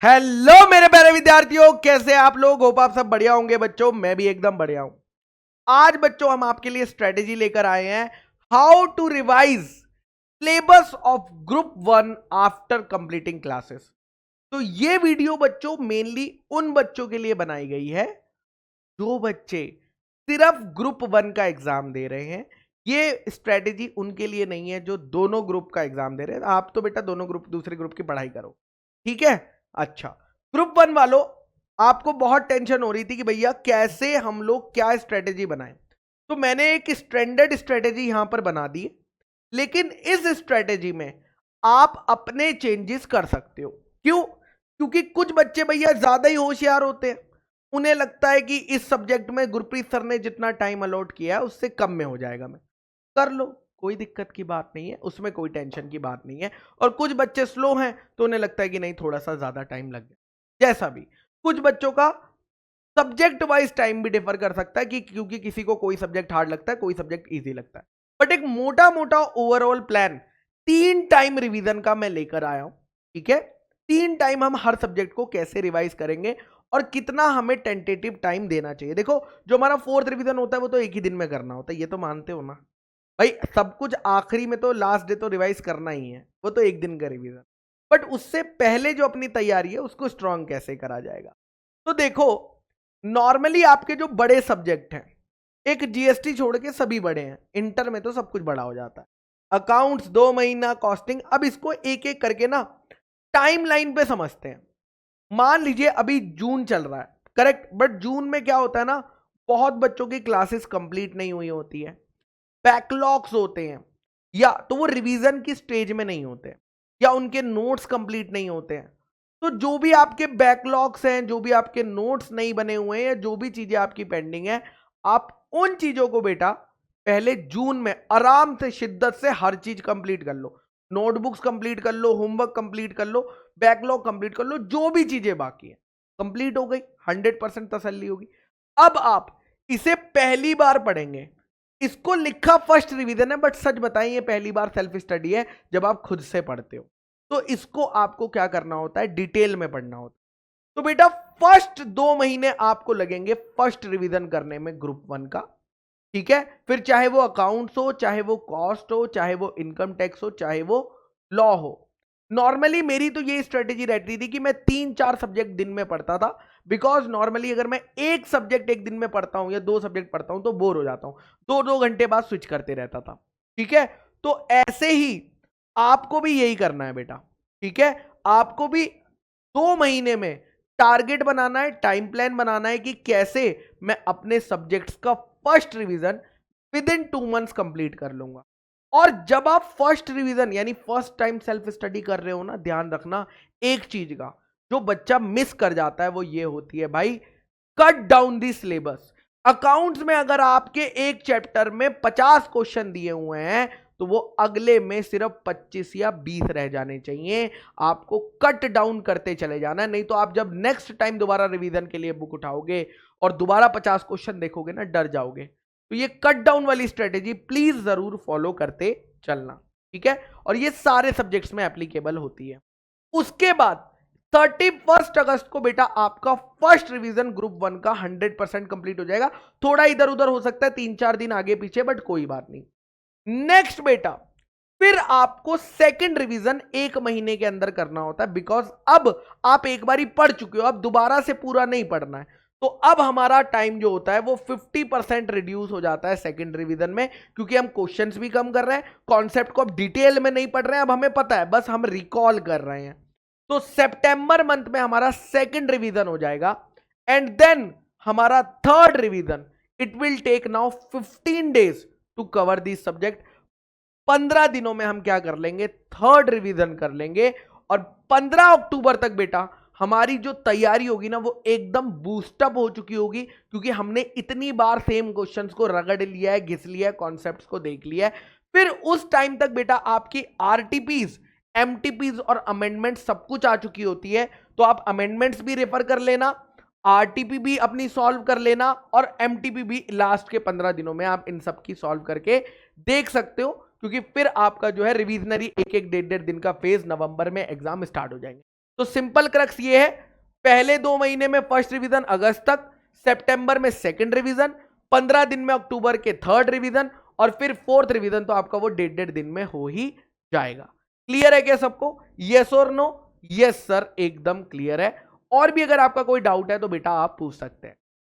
Hello मेरे प्यारे विद्यार्थियों, कैसे आप लोग? होप आप सब बढ़िया होंगे बच्चों। मैं भी एकदम बढ़िया हूं। आज बच्चों हम आपके लिए स्ट्रेटेजी लेकर आए हैं, how to revise syllabus of group 1 after completing classes. तो ये वीडियो बच्चों मेनली उन बच्चों के लिए बनाई गई है जो बच्चे सिर्फ ग्रुप 1 का एग्जाम दे रहे हैं। ये स्ट्रेटेजी उनके लिए नहीं है जो दोनों ग्रुप का एग्जाम दे रहे हैं। आप तो बेटा दोनों ग्रुप, दूसरे ग्रुप की पढ़ाई करो, ठीक है। अच्छा, ग्रुप 1 वालों, आपको बहुत टेंशन हो रही थी कि भैया कैसे हम लोग क्या स्ट्रेटेजी बनाएं। तो मैंने एक स्टैंडर्ड स्ट्रेटेजी यहां पर बना दी, लेकिन इस स्ट्रेटेजी में आप अपने चेंजेस कर सकते हो। क्यों? क्योंकि कुछ बच्चे भैया ज्यादा ही होशियार होते हैं। उन्हें लगता है कि इस सब्जेक्ट में गुरप्रीत सर ने जितना टाइम अलॉट किया है उससे कम में हो जाएगा, मैं कर लो, कोई दिक्कत की बात नहीं है, उसमें कोई टेंशन की बात नहीं है। और कुछ बच्चे स्लो हैं तो उन्हें लगता है कि नहीं, थोड़ा सा ज्यादा टाइम लग गया। जैसा भी, कुछ बच्चों का सब्जेक्ट वाइज टाइम भी डिफर कर सकता है, कि क्योंकि किसी को कोई सब्जेक्ट हार्ड लगता है, कोई सब्जेक्ट इजी लगता है। बट एक मोटा मोटा ओवरऑल प्लान 3 टाइम रिवीजन का मैं लेकर आया हूं, ठीक है। 3 टाइम हम हर सब्जेक्ट को कैसे रिवाइज करेंगे और कितना हमें टेंटेटिव टाइम देना चाहिए। देखो, जो हमारा 4th रिवीजन होता है वो तो एक ही दिन में करना होता है, ये तो मानते हो ना भाई। सब कुछ आखिरी में तो लास्ट डे तो रिवाइज करना ही है, वो तो एक दिन का रिवीजन। बट उससे पहले जो अपनी तैयारी है उसको स्ट्रांग कैसे करा जाएगा। तो देखो, नॉर्मली आपके जो बड़े सब्जेक्ट हैं, एक जीएसटी छोड़ के सभी बड़े हैं। इंटर में तो सब कुछ बड़ा हो जाता है, अकाउंट्स 2 महीना, कॉस्टिंग। अब इसको एक एक करके ना टाइम लाइन पे समझते हैं। मान लीजिए अभी जून चल रहा है, करेक्ट। बट जून में क्या होता है ना, बहुत बच्चों की क्लासेस कंप्लीट नहीं हुई होती है, बैकलॉग्स होते हैं, या तो वो रिवीजन की स्टेज में नहीं होते, या उनके नोट्स कंप्लीट नहीं होते हैं। तो जो भी आपके बैकलॉग्स हैं, जो भी आपके नोट्स नहीं बने हुए हैं, या जो भी चीजें आपकी पेंडिंग है, आप उन चीजों को बेटा पहले जून में आराम से शिद्दत से हर चीज कंप्लीट कर लो। नोटबुक्स कंप्लीट कर लो, होमवर्क कंप्लीट कर लो, बैकलॉग कंप्लीट कर लो, जो भी चीजें बाकी है कंप्लीट हो गई, 100% तसल्ली होगी। अब आप इसे पहली बार पढ़ेंगे। इसको लिखा फर्स्ट रिवीजन है, बट सच बताएं ये पहली बार सेल्फ स्टडी है जब आप खुद से पढ़ते हो। तो इसको आपको क्या करना होता है, डिटेल में पढ़ना होता है। तो बेटा फर्स्ट 2 महीने आपको लगेंगे फर्स्ट रिवीजन करने में ग्रुप 1 का, ठीक है। फिर चाहे वो अकाउंट्स हो, चाहे वो कॉस्ट हो, चाहे वो इनकम टैक्स हो, चाहे वो लॉ हो। नॉर्मली मेरी तो ये स्ट्रेटेजी रहती थी कि मैं 3-4 सब्जेक्ट दिन में पढ़ता था। बिकॉज नॉर्मली अगर मैं एक सब्जेक्ट एक दिन में पढ़ता हूं या 2 सब्जेक्ट पढ़ता हूं तो बोर हो जाता हूं, 2-2 घंटे बाद स्विच करते रहता था, ठीक है। तो ऐसे ही आपको भी यही करना है बेटा, ठीक है। आपको भी 2 महीने में टारगेट बनाना है, टाइम प्लान बनाना है कि कैसे मैं अपने सब्जेक्ट्स का first revision with in 2 months complete कर लूंगा। और जब आप फर्स्ट रिवीजन यानी फर्स्ट टाइम सेल्फ स्टडी कर रहे हो ना, ध्यान रखना एक चीज का, जो बच्चा मिस कर जाता है वो ये होती है भाई, cut down the syllabus. Accounts में अगर आपके एक चैप्टर में 50 क्वेश्चन दिए हुए हैं तो वो अगले में सिर्फ 25 या 20 रह जाने चाहिए। आपको कट डाउन करते चले जाना है, नहीं तो आप जब नेक्स्ट टाइम दोबारा रिवीजन के लिए बुक उठाओगे और दोबारा 50 क्वेश्चन देखोगे ना, डर जाओगे। तो ये कट डाउन वाली स्ट्रेटेजी प्लीज जरूर फॉलो करते चलना, ठीक है। और ये सारे सब्जेक्ट्स में एप्लीकेबल होती है। उसके बाद 31 अगस्त को बेटा आपका फर्स्ट रिवीजन ग्रुप 1 का 100% कंप्लीट हो जाएगा। थोड़ा इधर उधर हो सकता है, 3-4 दिन आगे पीछे, बट कोई बात नहीं। नेक्स्ट बेटा, फिर आपको सेकंड रिवीजन 1 महीने के अंदर करना होता है। बिकॉज अब आप एक बारी पढ़ चुके हो, अब दोबारा से पूरा नहीं पढ़ना है। तो अब हमारा टाइम जो होता है वो 50% रिड्यूस हो जाता है सेकंड रिवीजन में, क्योंकि हम क्वेश्चंस भी कम कर रहे हैं, कॉन्सेप्ट को अब डिटेल में नहीं पढ़ रहे हैं, अब हमें पता है, बस हम रिकॉल कर रहे हैं। तो सितंबर मंथ में हमारा सेकंड रिवीजन हो जाएगा, एंड देन हमारा third revision, it will take now 15 days to cover this subject. 15 दिनों में हम क्या कर लेंगे, थर्ड रिवीजन कर लेंगे। और 15 अक्टूबर तक बेटा हमारी जो तैयारी होगी ना वो एकदम बूस्टअप हो चुकी होगी, क्योंकि हमने इतनी बार सेम क्वेश्चंस को रगड़ लिया है, घिस लिया है, कॉन्सेप्ट्स को देख लिया है। फिर उस टाइम तक बेटा आपकी आरटीपीज, एमटीपीज और अमेंडमेंट सब कुछ आ चुकी होती है। तो आप अमेंडमेंट्स भी रेफर कर लेना, आरटीपी भी अपनी सॉल्व कर लेना, और एमटीपी भी लास्ट के 15 दिनों में आप इन सब की सॉल्व करके देख सकते हो। क्योंकि फिर आपका जो है रिवीजनरी 1-1, 1.5 दिन का फेज नवंबर में एग्जाम स्टार्ट हो जाएंगे। तो सिंपल क्रक्स ये है, पहले 2 महीने में फर्स्ट रिवीजन अगस्त तक, सितंबर में सेकंड रिवीजन, 15 दिन में अक्टूबर के थर्ड रिवीजन, और फिर फोर्थ रिवीजन तो आपका वो 1.5 दिन में हो ही जाएगा। क्लियर है क्या सबको? यस और नो? यस सर, एकदम क्लियर है। और भी अगर आपका कोई डाउट है तो बेटा आप पूछ सकते हैं।